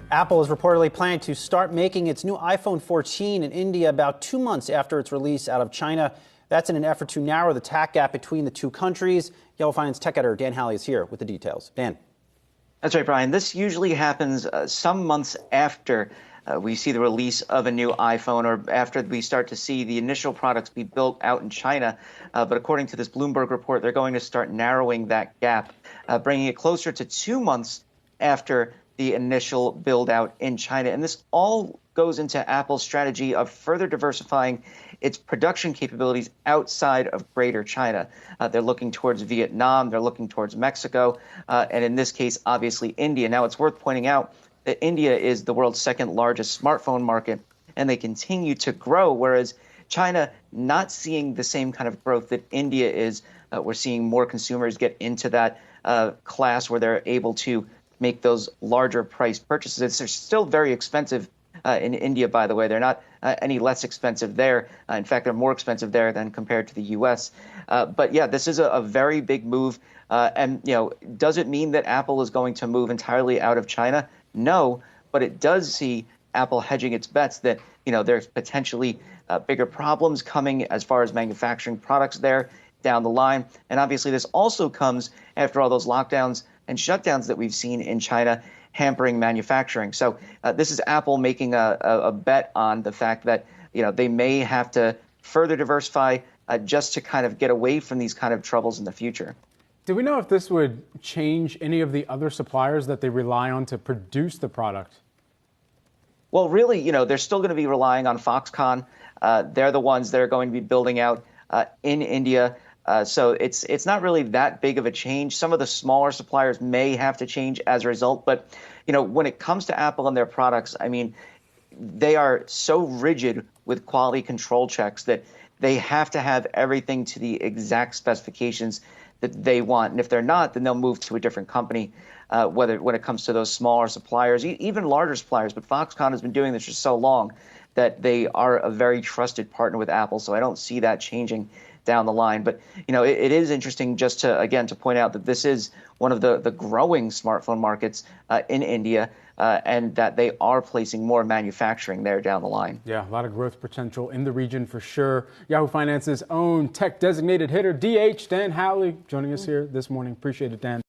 Apple is reportedly planning to start making its new iPhone 14 in India about 2 months after its release out of China. That's in an effort to narrow the tax gap between the two countries. Yahoo Finance tech editor Dan Halley is here with the details. Dan. That's right, Brian. This usually happens some months after we see the release of a new iPhone or after we start to see the initial products be built out in China. But according to this Bloomberg report, they're going to start narrowing that gap, bringing it closer to 2 months after the initial build out in China. And this all goes into Apple's strategy of further diversifying its production capabilities outside of Greater China. They're looking towards Vietnam, they're looking towards Mexico, and in this case, obviously, India. Now, it's worth pointing out that India is the world's second largest smartphone market, and they continue to grow, whereas China not seeing the same kind of growth that India is. We're seeing more consumers get into that class where they're able to make those larger price purchases. They're still very expensive in India, by the way. They're not any less expensive there. In fact, they're more expensive there than compared to the U.S. But yeah, this is a very big move. And, does it mean that Apple is going to move entirely out of China? No, but it does see Apple hedging its bets that, there's potentially bigger problems coming as far as manufacturing products there down the line. And obviously, this also comes after all those lockdowns and shutdowns that we've seen in China hampering manufacturing. So this is Apple making a bet on the fact that, they may have to further diversify just to kind of get away from these kind of troubles in the future. Do we know if this would change any of the other suppliers that they rely on to produce the product? Well, really, they're still going to be relying on Foxconn. They're the ones that are going to be building out in India. So it's not really that big of a change. Some of the smaller suppliers may have to change as a result. But, when it comes to Apple and their products, I mean, they are so rigid with quality control checks that they have to have everything to the exact specifications that they want. And if they're not, then they'll move to a different company, when it comes to those smaller suppliers, even larger suppliers. But Foxconn has been doing this for so long that they are a very trusted partner with Apple. So I don't see that changing down the line. But, it is interesting just to point out that this is one of the growing smartphone markets in India, and that they are placing more manufacturing there down the line. Yeah, a lot of growth potential in the region for sure. Yahoo Finance's own tech designated hitter, DH, Dan Halley, joining us here this morning. Appreciate it, Dan.